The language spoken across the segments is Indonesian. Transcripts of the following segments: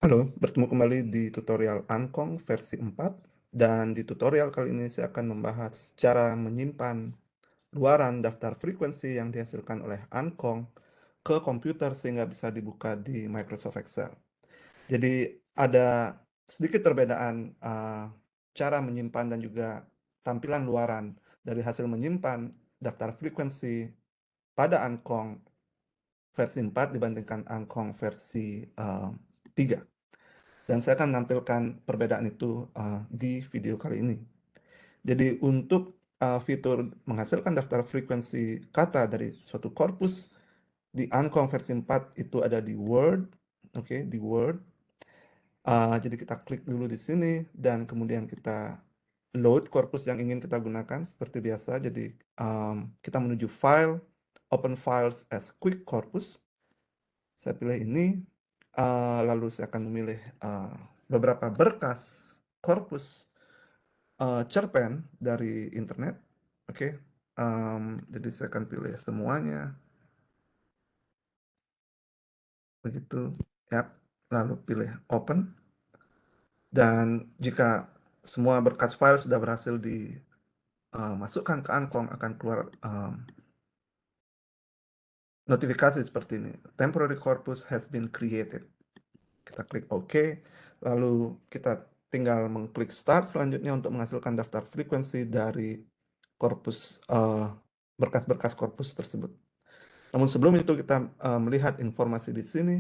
Halo, bertemu kembali di tutorial Angkong versi 4 dan di tutorial kali ini saya akan membahas cara menyimpan luaran daftar frekuensi yang dihasilkan oleh Angkong ke komputer sehingga bisa dibuka di Microsoft Excel. Jadi ada sedikit perbedaan cara menyimpan dan juga tampilan luaran dari hasil menyimpan daftar frekuensi pada Angkong versi 4 dibandingkan Angkong versi 3. Dan saya akan menampilkan perbedaan itu di video kali ini. Jadi untuk fitur menghasilkan daftar frekuensi kata dari suatu korpus di Uncom versi 4 itu ada di Word, oke, di Word. Jadi kita klik dulu di sini dan kemudian kita load korpus yang ingin kita gunakan seperti biasa. Jadi kita menuju File, Open Files as Quick Corpus. Saya pilih ini, lalu saya akan memilih beberapa berkas korpus cerpen dari internet. Oke, jadi saya akan pilih semuanya, begitu, ya. Lalu pilih Open, dan jika semua berkas file sudah berhasil dimasukkan ke Angkong, akan keluar notifikasi seperti ini. Temporary corpus has been created. Kita klik OK, lalu kita tinggal mengklik Start selanjutnya untuk menghasilkan daftar frekuensi dari korpus berkas-berkas korpus tersebut. Namun sebelum itu kita melihat informasi di sini.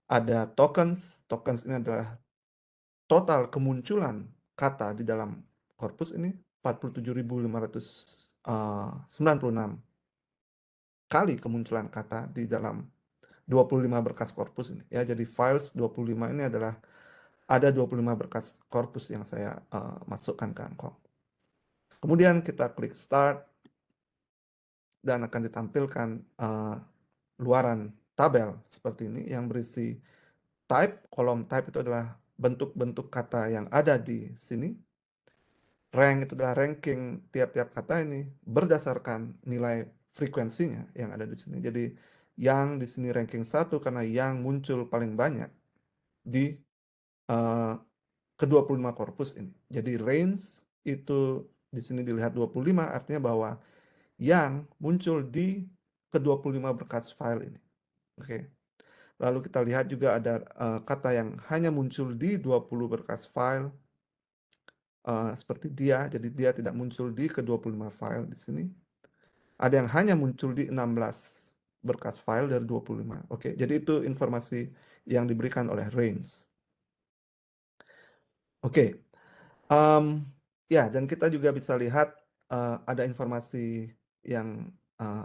Ada tokens. Tokens ini adalah total kemunculan kata di dalam korpus ini 47.596 kali kemunculan kata di dalam 25 berkas korpus ini ya. Jadi files 25 ini adalah ada 25 berkas korpus yang saya masukkan ke Angkong. Kemudian kita klik Start dan akan ditampilkan luaran tabel seperti ini yang berisi type. Kolom type itu adalah bentuk-bentuk kata yang ada di sini. Rank itu adalah ranking tiap-tiap kata ini berdasarkan nilai frekuensinya yang ada di sini. Jadi yang di sini ranking 1 karena yang muncul paling banyak di ke-25 korpus ini. Jadi range itu di sini dilihat 25, artinya bahwa yang muncul di ke-25 berkas file ini. Oke. Lalu kita lihat juga ada kata yang hanya muncul di 20 berkas file seperti dia. Jadi dia tidak muncul di ke-25 file di sini. Ada yang hanya muncul di 16 berkas file dari 25. Oke, jadi itu informasi yang diberikan oleh range. Oke, ya, dan kita juga bisa lihat ada informasi yang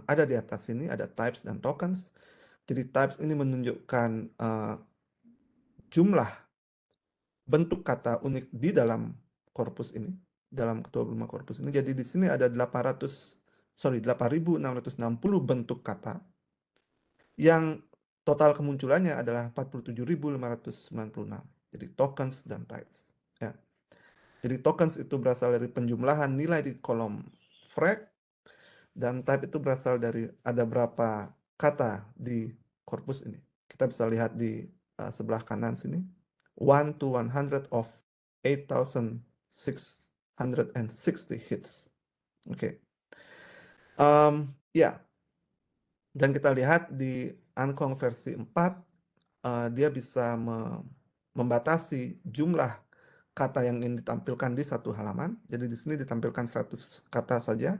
ada di atas sini, ada types dan tokens. Jadi types ini menunjukkan jumlah bentuk kata unik di dalam korpus ini, dalam 25 korpus ini. Jadi di sini ada 8.660 bentuk kata yang total kemunculannya adalah 47.596. Jadi tokens dan types. Ya. Jadi tokens itu berasal dari penjumlahan nilai di kolom frag, dan type itu berasal dari ada berapa kata di korpus ini. Kita bisa lihat di sebelah kanan sini. 1 to 100 of 8,660 hits. Oke. Ya, dan kita lihat di Angkong versi 4, dia bisa membatasi jumlah kata yang ingin ditampilkan di satu halaman. Jadi di sini ditampilkan 100 kata saja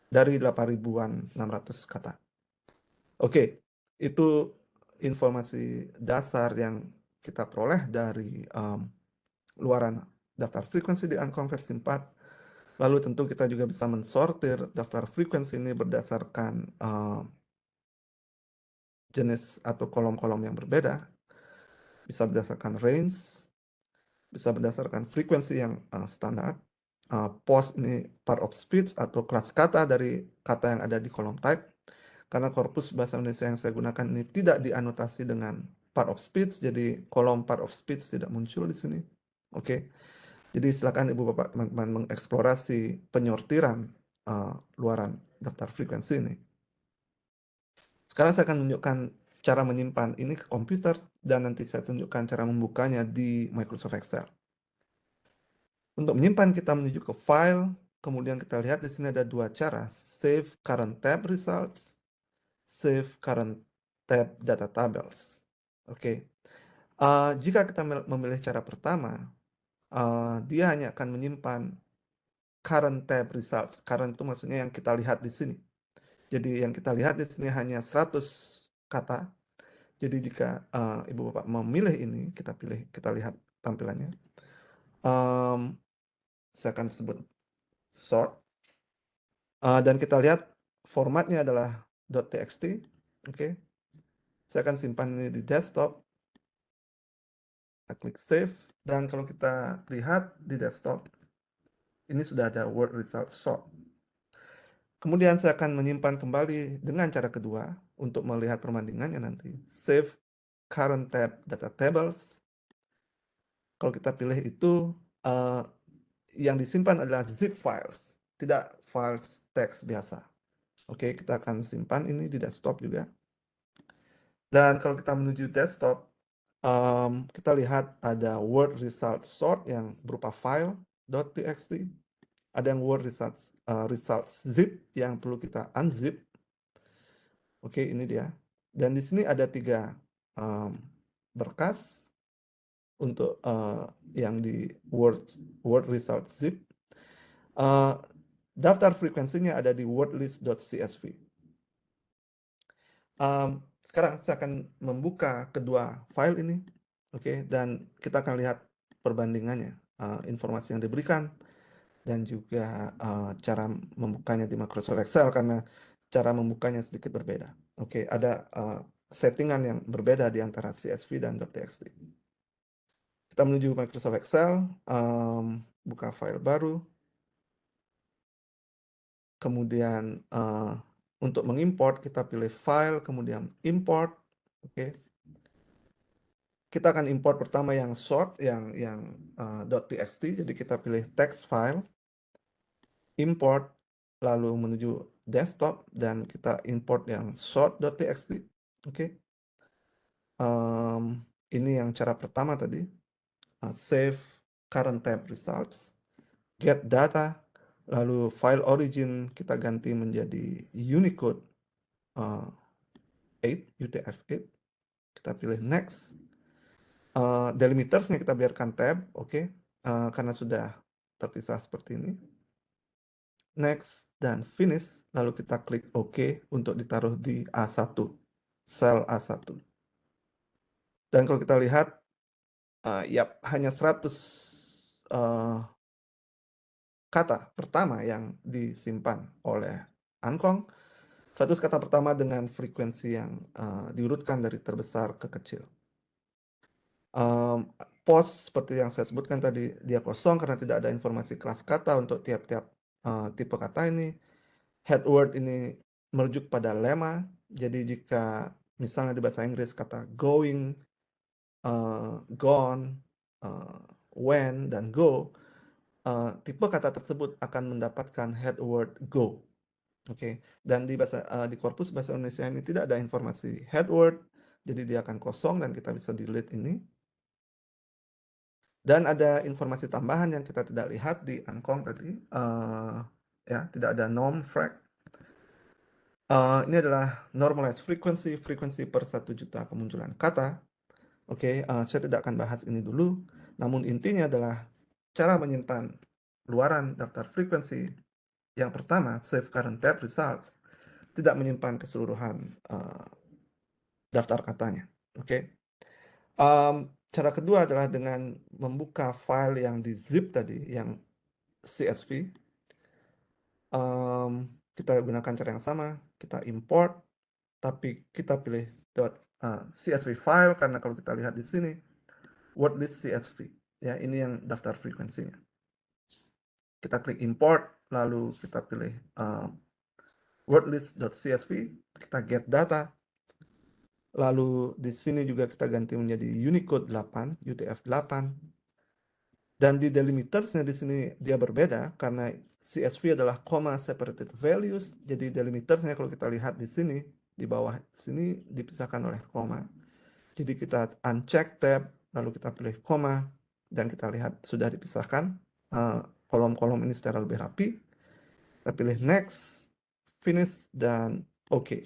dari 8.600 kata. Oke, itu informasi dasar yang kita peroleh dari luaran daftar frekuensi di Angkong versi 4. Lalu tentu kita juga bisa mensortir daftar frekuensi ini berdasarkan jenis atau kolom-kolom yang berbeda. Bisa berdasarkan range, bisa berdasarkan frekuensi yang standar. Post ini part of speech atau kelas kata dari kata yang ada di kolom type. Karena korpus bahasa Indonesia yang saya gunakan ini tidak dianotasi dengan part of speech, jadi kolom part of speech tidak muncul di sini. Oke. Jadi silakan Ibu Bapak teman-teman mengeksplorasi penyortiran luaran daftar frekuensi ini. Sekarang saya akan menunjukkan cara menyimpan ini ke komputer, dan nanti saya tunjukkan cara membukanya di Microsoft Excel. Untuk menyimpan, kita menuju ke File, kemudian kita lihat di sini ada dua cara, Save Current Tab Results, Save Current Tab Data Tables. Oke, jika kita memilih cara pertama, dia hanya akan menyimpan Current Tab Results. Current itu maksudnya yang kita lihat di sini. Jadi yang kita lihat di sini hanya 100 kata. Jadi jika Ibu Bapak memilih ini, kita lihat tampilannya. Saya akan sebut sort. Dan kita lihat formatnya adalah .txt. Oke. Saya akan simpan ini di desktop. Kita klik save. Dan kalau kita lihat di desktop, ini sudah ada word result sort. Kemudian saya akan menyimpan kembali dengan cara kedua untuk melihat perbandingannya nanti. Save current tab data tables. Kalau kita pilih itu, yang disimpan adalah zip files, tidak files teks biasa. Oke, kita akan simpan ini di desktop juga. Dan kalau kita menuju desktop, kita lihat ada word result sort yang berupa file .txt. Ada yang word results zip yang perlu kita unzip. Oke, ini dia. Dan di sini ada 3 berkas untuk yang di word result zip. Daftar frekuensinya ada di wordlist.csv. Sekarang saya akan membuka kedua file ini, oke, dan kita akan lihat perbandingannya, informasi yang diberikan, dan juga cara membukanya di Microsoft Excel, karena cara membukanya sedikit berbeda. Oke, ada settingan yang berbeda di antara CSV dan .txt. Kita menuju Microsoft Excel, buka file baru, kemudian untuk mengimport kita pilih file, kemudian import. Oke. Kita akan import pertama yang short, yang .txt, jadi kita pilih text file, import, lalu menuju desktop, dan kita import yang short.txt. Oke. Ini yang cara pertama tadi, save current tab results, get data, lalu file origin kita ganti menjadi Unicode 8, UTF-8, kita pilih next. Delimitersnya kita biarkan tab, oke, karena sudah terpisah seperti ini. Next dan finish, lalu kita klik OK untuk ditaruh di A1, sel A1. Dan kalau kita lihat, hanya 100 kata pertama yang disimpan oleh Ankong. 100 kata pertama dengan frekuensi yang diurutkan dari terbesar ke kecil. Post seperti yang saya sebutkan tadi, dia kosong karena tidak ada informasi kelas kata untuk tiap-tiap tipe kata ini. Head word ini merujuk pada lemma. Jadi jika misalnya di bahasa Inggris kata going, gone, when, dan go, tipe kata tersebut akan mendapatkan head word go. Oke, dan di korpus bahasa Indonesia ini tidak ada informasi head word, jadi dia akan kosong dan kita bisa delete ini. Dan ada informasi tambahan yang kita tidak lihat di Ankong tadi, ya, tidak ada norm frag. Ini adalah normalized frequency, frekuensi per 1 juta kemunculan kata. Oke, saya tidak akan bahas ini dulu, namun intinya adalah cara menyimpan luaran daftar frekuensi. Yang pertama, save current tab results, tidak menyimpan keseluruhan daftar katanya. Oke. Cara kedua adalah dengan membuka file yang di zip tadi, yang CSV. Kita gunakan cara yang sama, kita import, tapi kita pilih .csv file, karena kalau kita lihat di sini, wordlist CSV. Ya, ini yang daftar frekuensinya. Kita klik import, lalu kita pilih wordlist.csv, kita get data, lalu di sini juga kita ganti menjadi Unicode 8, UTF-8, dan di delimitersnya di sini dia berbeda karena CSV adalah comma separated values, jadi delimitersnya kalau kita lihat di sini di bawah sini dipisahkan oleh koma. Jadi kita uncheck tab, lalu kita pilih koma, dan kita lihat sudah dipisahkan kolom-kolom ini secara lebih rapi. Kita pilih next, finish, dan oke.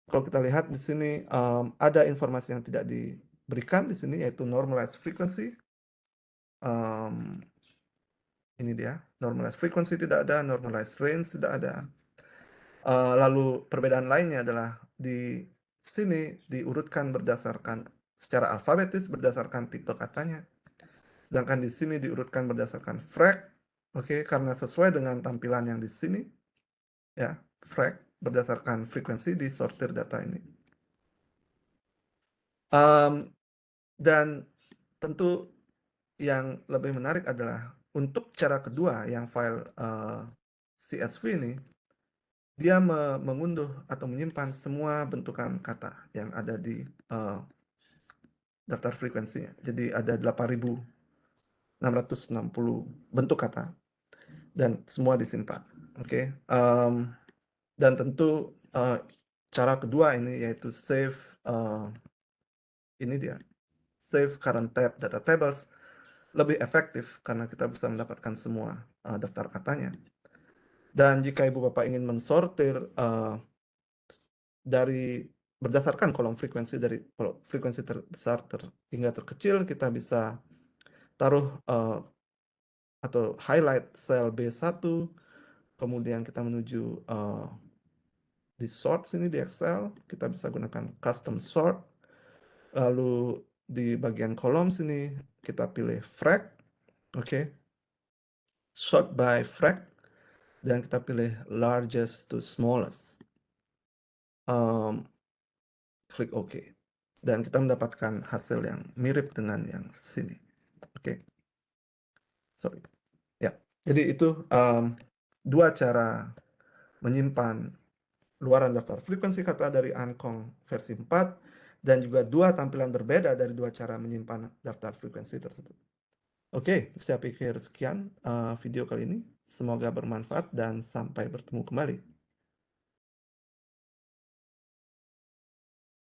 Kalau kita lihat di sini ada informasi yang tidak diberikan di sini, yaitu normalized frequency. Ini dia, normalized frequency tidak ada, normalized range tidak ada. Lalu perbedaan lainnya adalah di sini diurutkan berdasarkan secara alfabetis berdasarkan tipe katanya. Sedangkan di sini diurutkan berdasarkan frag, oke, karena sesuai dengan tampilan yang di sini, ya, frag berdasarkan frekuensi di sortir data ini. Dan tentu yang lebih menarik adalah untuk cara kedua yang file CSV ini, dia mengunduh atau menyimpan semua bentukan kata yang ada di daftar frekuensinya. Jadi ada 8.660 bentuk kata dan semua disimpan. Oke. Dan tentu cara kedua ini yaitu save ini dia, save current tab data tables, lebih efektif karena kita bisa mendapatkan semua daftar katanya. Dan jika ibu bapak ingin mensortir dari berdasarkan kolom frekuensi dari frekuensi terbesar hingga terkecil, kita bisa taruh atau highlight sel B1, kemudian kita menuju di sort sini di Excel, kita bisa gunakan custom sort, lalu di bagian kolom sini kita pilih frag, oke, sort by frag, dan kita pilih largest to smallest. Klik OK. Dan kita mendapatkan hasil yang mirip dengan yang sini. Oke. Sorry. Ya. Jadi itu dua cara menyimpan luaran daftar frekuensi kata dari Ankong versi 4 dan juga dua tampilan berbeda dari dua cara menyimpan daftar frekuensi tersebut. Oke, saya pikir sekian video kali ini. Semoga bermanfaat dan sampai bertemu kembali.